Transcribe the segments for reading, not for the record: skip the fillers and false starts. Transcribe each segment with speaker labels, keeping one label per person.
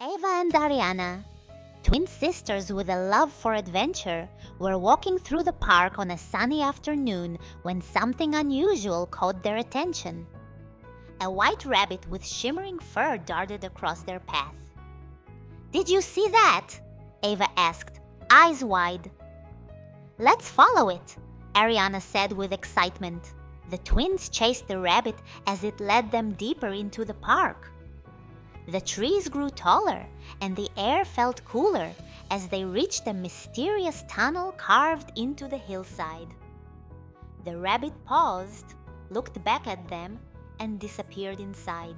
Speaker 1: Ava and Ariana, twin sisters with a love for adventure, were walking through the park on a sunny afternoon when something unusual caught their attention. A white rabbit with shimmering fur darted across their path. "Did you see that?" Ava asked, eyes wide. "Let's follow it," Ariana said with excitement. The twins chased the rabbit as it led them deeper into the park. The trees grew taller and the air felt cooler as they reached a mysterious tunnel carved into the hillside. The rabbit paused, looked back at them, and disappeared inside.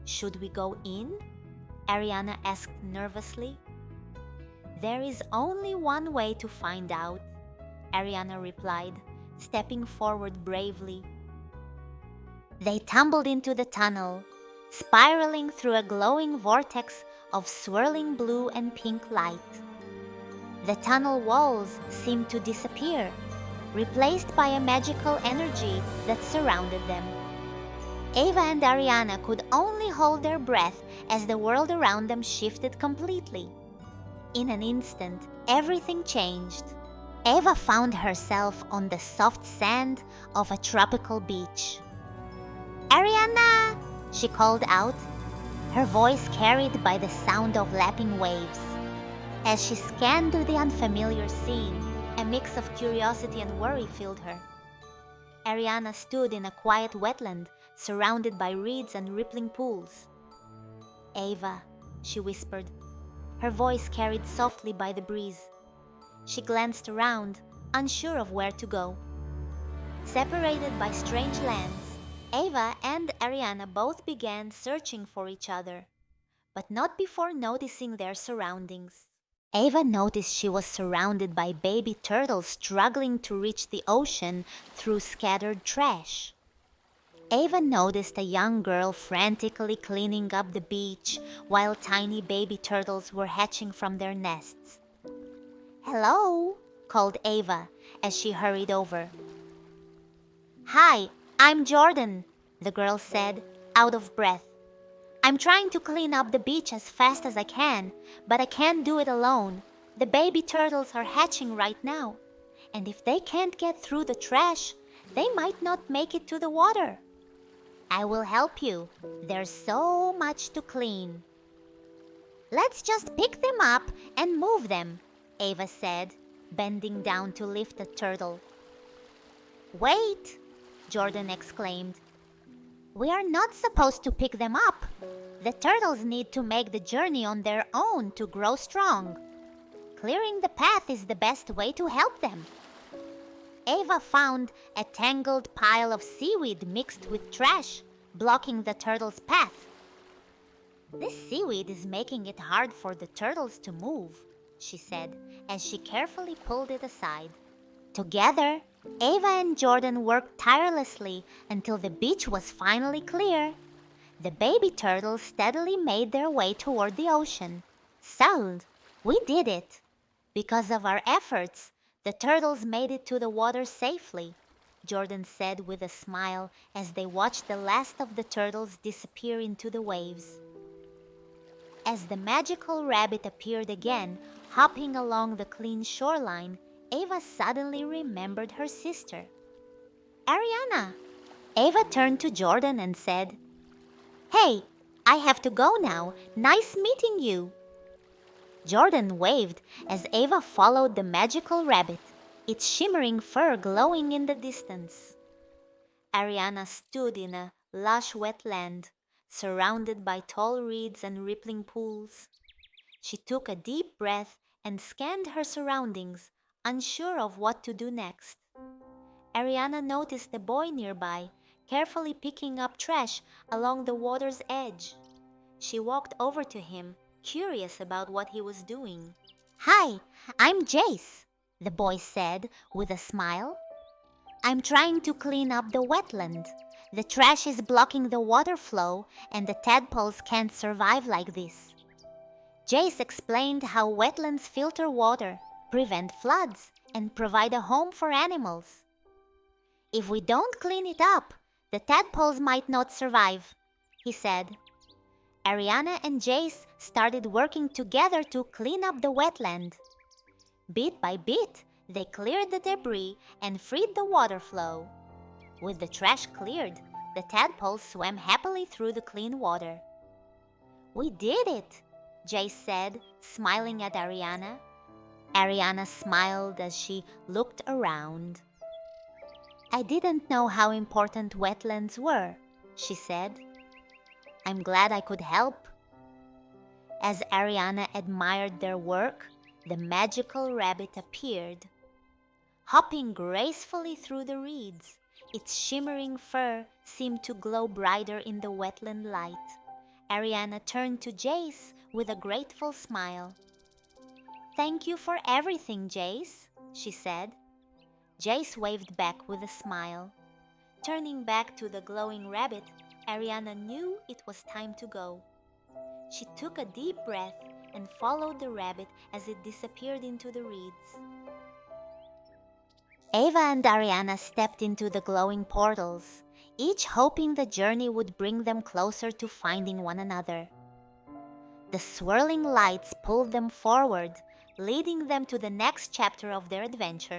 Speaker 1: "Should we go in?" Ariana asked nervously. "There is only one way to find out," Ariana replied, stepping forward bravely. They tumbled into the tunnel, spiraling through a glowing vortex of swirling blue and pink light. The tunnel walls seemed to disappear, replaced by a magical energy that surrounded them. Ava and Ariana could only hold their breath as the world around them shifted completely. In an instant, everything changed. Ava found herself on the soft sand of a tropical beach. "Ariana!" she called out, her voice carried by the sound of lapping waves. As she scanned the unfamiliar scene, a mix of curiosity and worry filled her. Ariana stood in a quiet wetland, surrounded by reeds and rippling pools. "Ava," she whispered, her voice carried softly by the breeze. She glanced around, unsure of where to go. Separated by strange lands, Ava and Ariana both began searching for each other, but not before noticing their surroundings. Ava noticed she was surrounded by baby turtles struggling to reach the ocean through scattered trash. Ava noticed a young girl frantically cleaning up the beach while tiny baby turtles were hatching from their nests. "Hello," called Ava as she hurried over. "Hi, I'm Jordan," the girl said, out of breath. "I'm trying to clean up the beach as fast as I can, but I can't do it alone. The baby turtles are hatching right now, and if they can't get through the trash, they might not make it to the water. I will help you. There's so much to clean." "Let's just pick them up and move them," Ava said, bending down to lift a turtle. "Wait!" Jordan exclaimed. "We are not supposed to pick them up. The turtles need to make the journey on their own to grow strong. Clearing the path is the best way to help them." Ava found a tangled pile of seaweed mixed with trash, blocking the turtles' path. "This seaweed is making it hard for the turtles to move," she said, as she carefully pulled it aside. Together, Ava and Jordan worked tirelessly until the beach was finally clear. The baby turtles steadily made their way toward the ocean. "So, we did it. Because of our efforts, the turtles made it to the water safely," Jordan said with a smile as they watched the last of the turtles disappear into the waves. As the magical rabbit appeared again, hopping along the clean shoreline, Ava suddenly remembered her sister. "Ariana!" Ava turned to Jordan and said, "Hey, I have to go now. Nice meeting you." Jordan waved as Ava followed the magical rabbit, its shimmering fur glowing in the distance. Ariana stood in a lush wetland, surrounded by tall reeds and rippling pools. She took a deep breath and scanned her surroundings, unsure of what to do next. Ariana noticed a boy nearby, carefully picking up trash along the water's edge. She walked over to him, curious about what he was doing. "Hi, I'm Jace," the boy said with a smile. "I'm trying to clean up the wetland. The trash is blocking the water flow, and the tadpoles can't survive like this." Jace explained how wetlands filter water, prevent floods, and provide a home for animals. "If we don't clean it up, the tadpoles might not survive," he said. Ariana and Jace started working together to clean up the wetland. Bit by bit, they cleared the debris and freed the water flow. With the trash cleared, the tadpoles swam happily through the clean water. "We did it," Jace said, smiling at Ariana. Ariana smiled as she looked around. "I didn't know how important wetlands were," she said. "I'm glad I could help." As Ariana admired their work, the magical rabbit appeared. Hopping gracefully through the reeds, its shimmering fur seemed to glow brighter in the wetland light. Ariana turned to Jace with a grateful smile. "Thank you for everything, Jace," she said. Jace waved back with a smile. Turning back to the glowing rabbit, Ariana knew it was time to go. She took a deep breath and followed the rabbit as it disappeared into the reeds. Ava and Ariana stepped into the glowing portals, each hoping the journey would bring them closer to finding one another. The swirling lights pulled them forward, leading them to the next chapter of their adventure.